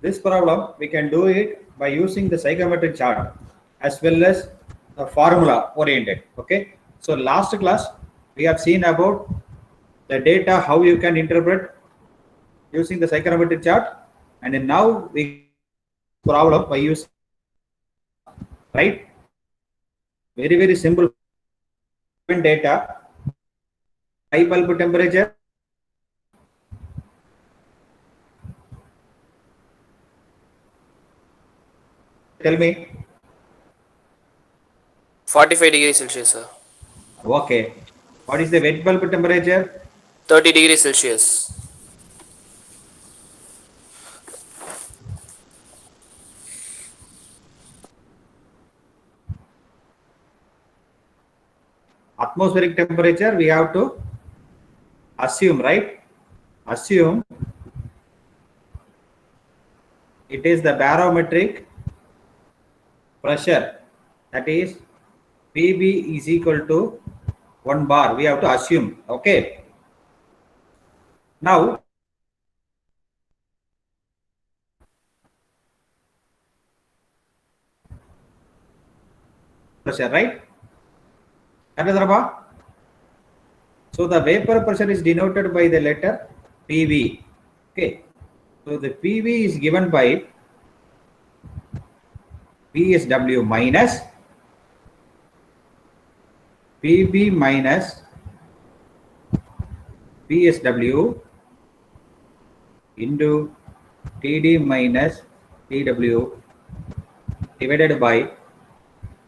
This problem we can do it by using the psychometric chart as well as the formula oriented. Okay. So last class we have seen about the data, how you can interpret using the psychometric chart, and then now we problem by using right. Very simple data. High bulb temperature. Tell me. 45 degrees Celsius, sir. Okay. What is the wet bulb temperature? 30 degrees Celsius. Atmospheric temperature we have to assume, right? Assume it is the barometric pressure, that is PB is equal to 1 bar. We have to assume. Okay. Now pressure, right? So the vapor pressure is denoted by the letter PV. Okay. So the PV is given by PSW minus PB minus PSW into TD minus TW divided by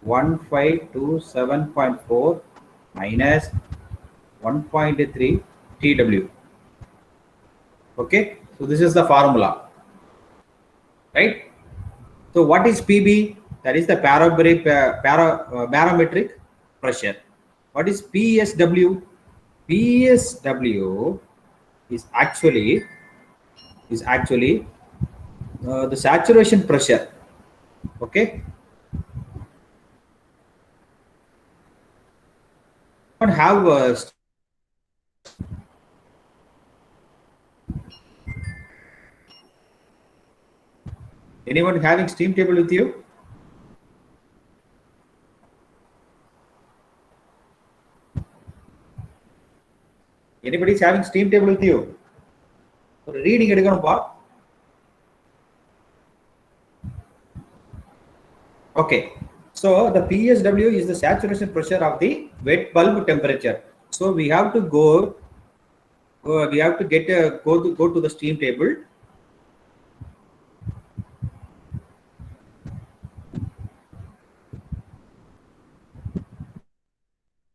1527.4 minus 1.3 TW. Okay, so this is the formula, right? So what is PB? That is the barometric pressure. What is PSW? PSW is actually the saturation pressure. Okay, don't have anyone having steam table with you? Anybody is having steam table with you? Reading எடுக்கணும்பா. Okay, so the PSW is the saturation pressure of the wet bulb temperature. So we have to go to the steam table.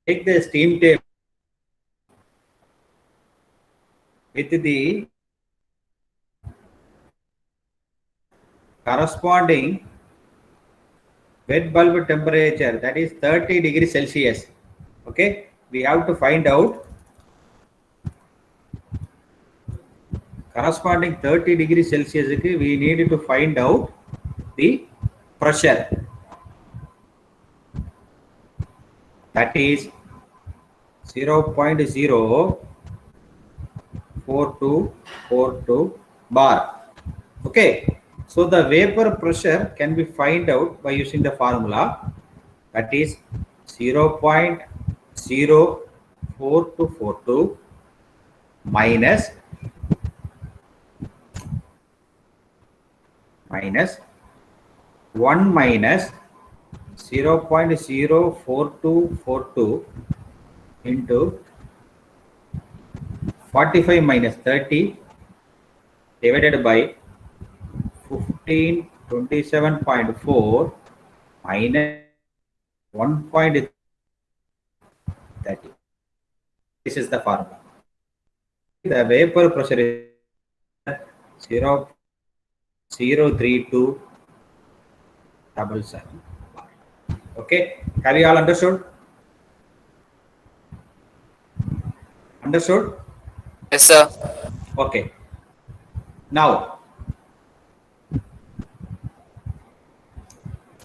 Take the steam table with the corresponding wet bulb temperature, that is 30 degrees Celsius. Okay, we have to find out corresponding 30 degrees Celsius. We need to find out the pressure, that is 0.04242 bar. Okay, so the vapor pressure can be find out by using the formula, that is 0.04242 minus 1 minus 0.04242 into 45 minus 30 divided by 1527.4 minus 1.30. This is the formula. The vapor pressure is 0.03277. Okay, have you all understood? Understood? Yes, sir. Okay. Now,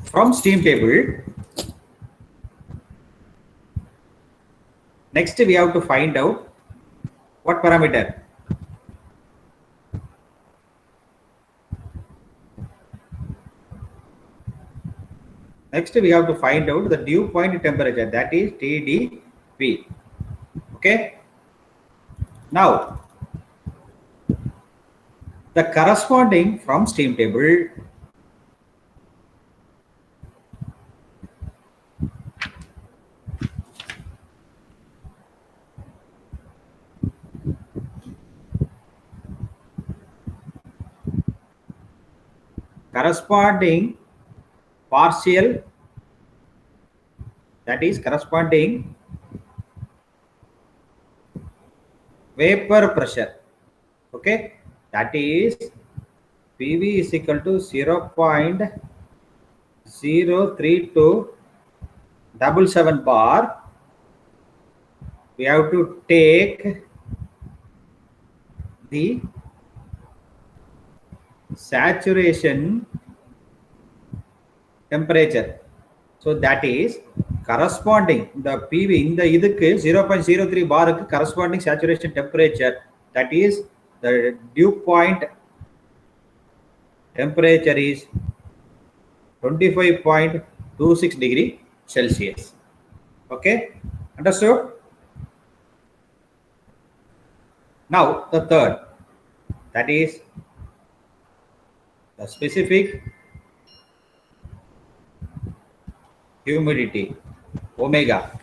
from steam table, next we have to find out what parameter? Next, we have to find out the dew point temperature, that is TDP. Okay. Now, the corresponding from steam table, corresponding partial, that is corresponding vapor pressure. Okay, that is PV is equal to 0.03277 bar. We have to take the saturation temperature. So that is corresponding the PV in the idukku 0.03 bar corresponding saturation temperature, that is the dew point temperature is 25.26 degree Celsius. Okay, understood? Now the third, that is the specific humidity, omega,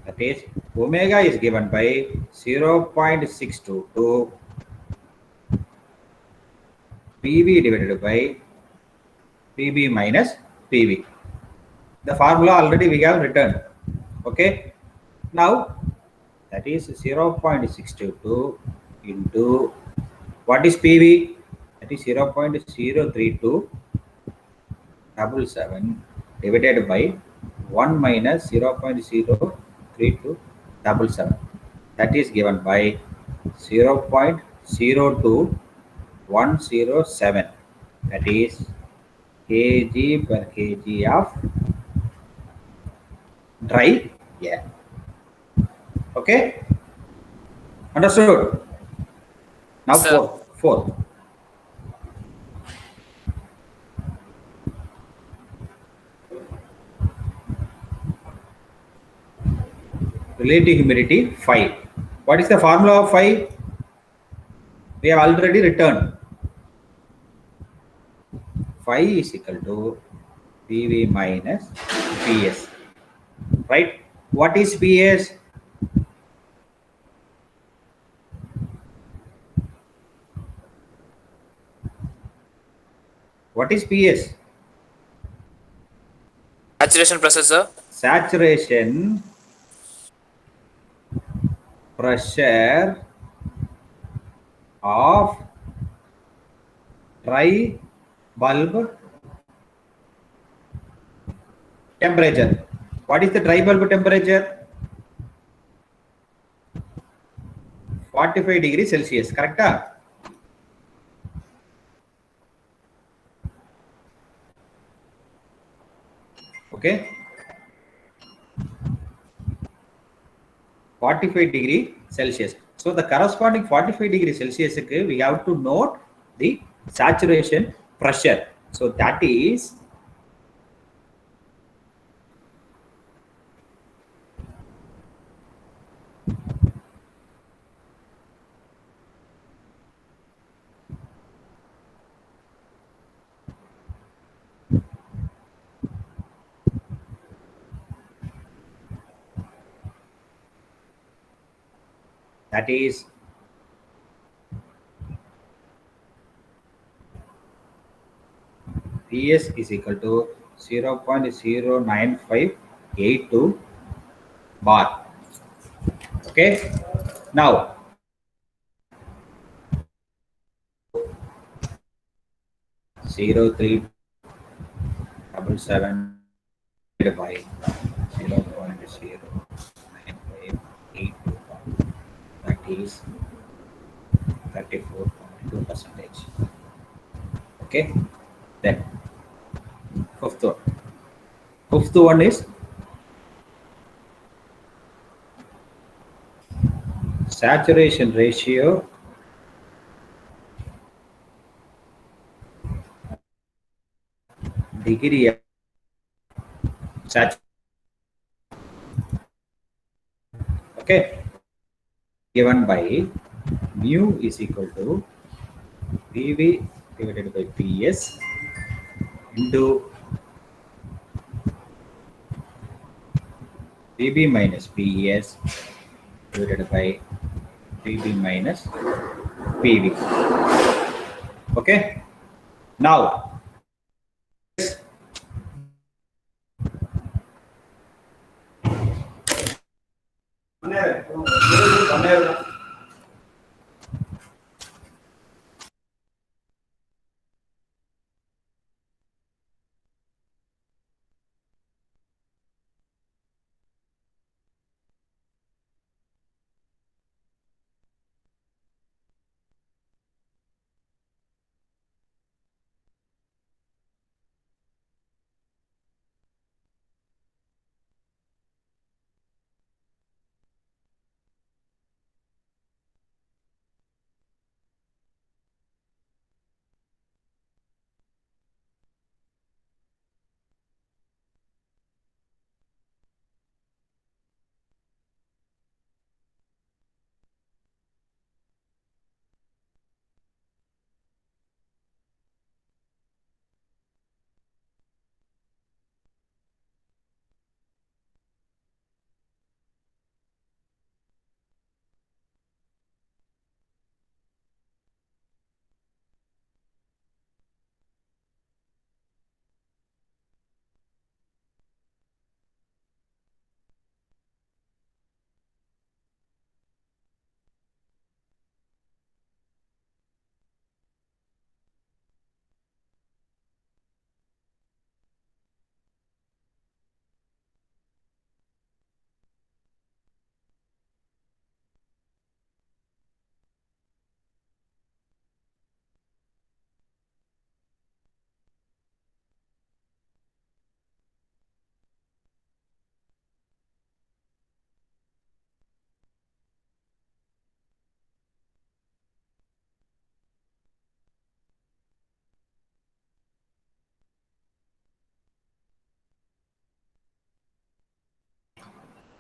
that is omega is given by 0.622 PV divided by PB minus PV. The formula already we have written. Okay, now that is 0.622 into what is PV, that is 0.03277 divided by 1 minus 0.03277, that is given by 0.02107, that is kg per kg of dry air. Okay, understood? Now Sir. fourth. Relative humidity phi. What is the formula of phi? We have already written. Phi is equal to PV minus PS. Right? What is PS? What is PS? Saturation pressure, sir. Saturation pressure of dry bulb temperature. What is the dry bulb temperature? 45 degrees Celsius, correct? Okay, 45 degree Celsius. So the corresponding 45 degree Celsius, we have to note the saturation pressure. So that is PS is equal to 0.09582 bar. Okay, now 0.377 divided by 0.09582, that is 34.2%. Okay, then fifth one is saturation ratio degree Okay, given by mu is equal to PV divided by PS into PB minus PES divided by PB minus PV. Okay, now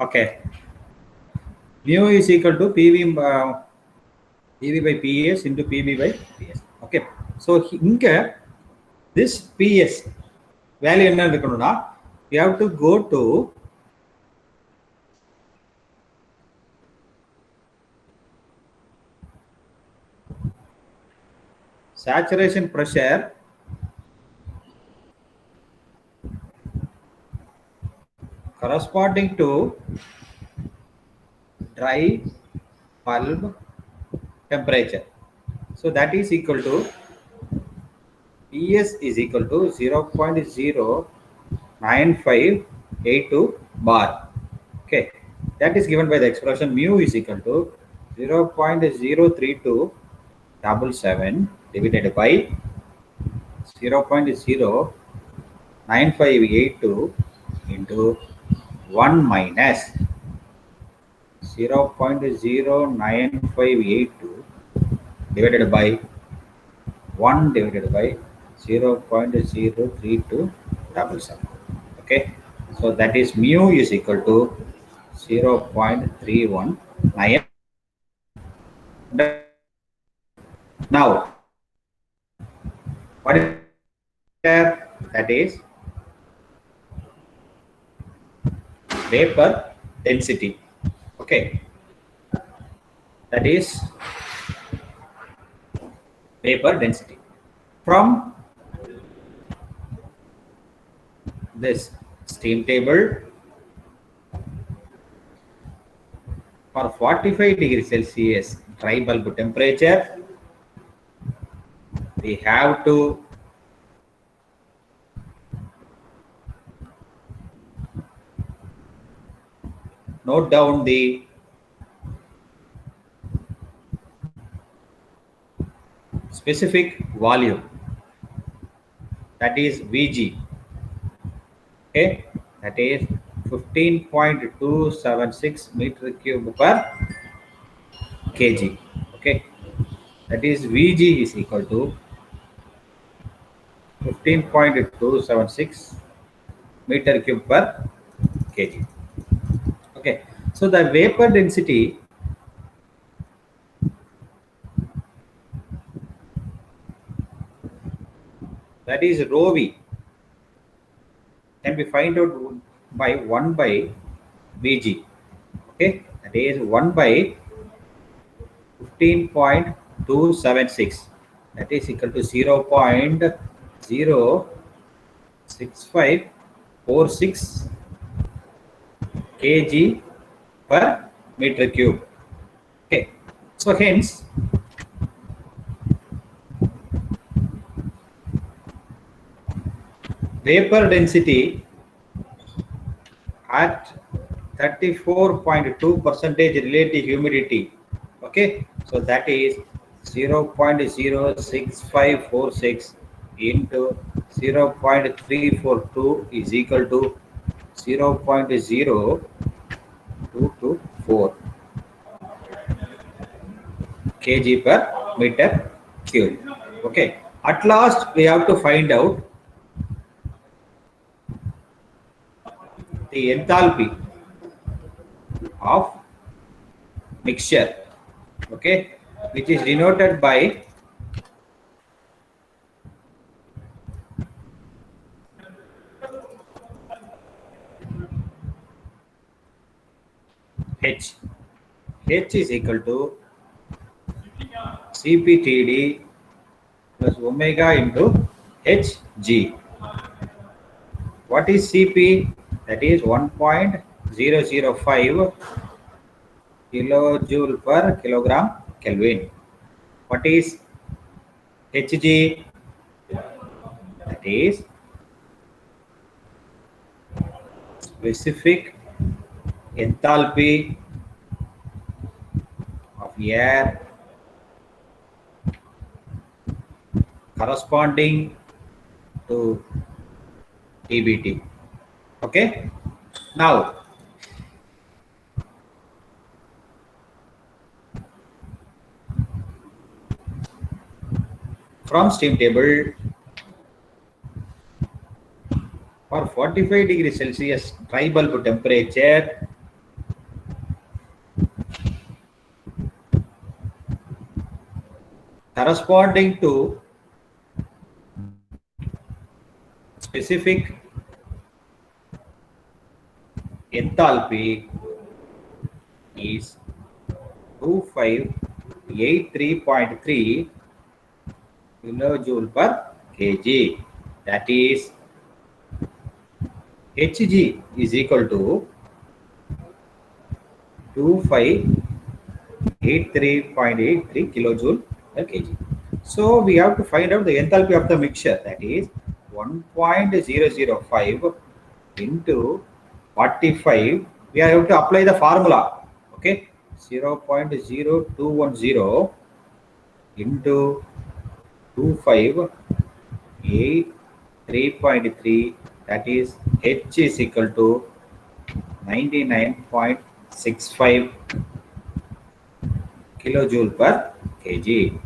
okay, mu is equal to PV by PS into PB by PS. Okay, so here this PS value என்ன இருக்கணும்னா we have to go to saturation pressure corresponding to dry bulb temperature. So that is equal to PS is equal to 0.09582 bar. Okay, that is given by the expression mu is equal to 0.03277 divided by 0.09582 into 1 minus 0.09582 divided by 1 divided by 0.03277. Okay, so that is mu is equal to 0.319. Now what is that is vapor density. Okay, that is vapor density from this steam table. For 45 degrees Celsius dry bulb temperature, we have to note down the specific volume, that is Vg. Okay, that is 15.276 meter cube per kg. Okay, that is Vg is equal to 15.276 meter cube per kg. Okay, so the vapor density that is rho v can be find out by 1 by Vg. Okay, that is 1 by 15.276. That is equal to 0.06546 kg per meter cube. Okay, so hence vapor density at 34.2% relative humidity. Okay, so that is 0.06546 into 0.342 is equal to 0.0224 kg per meter cube. Okay, at last we have to find out the enthalpy of mixture, okay, which is denoted by H. H is equal to CPTD plus omega into Hg. What is Cp? That is 1.005 kilojoule per kilogram Kelvin. What is Hg? That is specific enthalpy of air corresponding to TBT. Okay. Now, from steam table, for 45 degrees Celsius dry bulb temperature, corresponding to specific enthalpy is 2583.3 kilojoule per kg. That is Hg is equal to 2583.83 kilojoule per kg. So we have to find out the enthalpy of the mixture, that is 1.005 into 45. We have to apply the formula. Okay, 0.0210 into 2583.3, that is H is equal to 99.65 kilojoule per kg.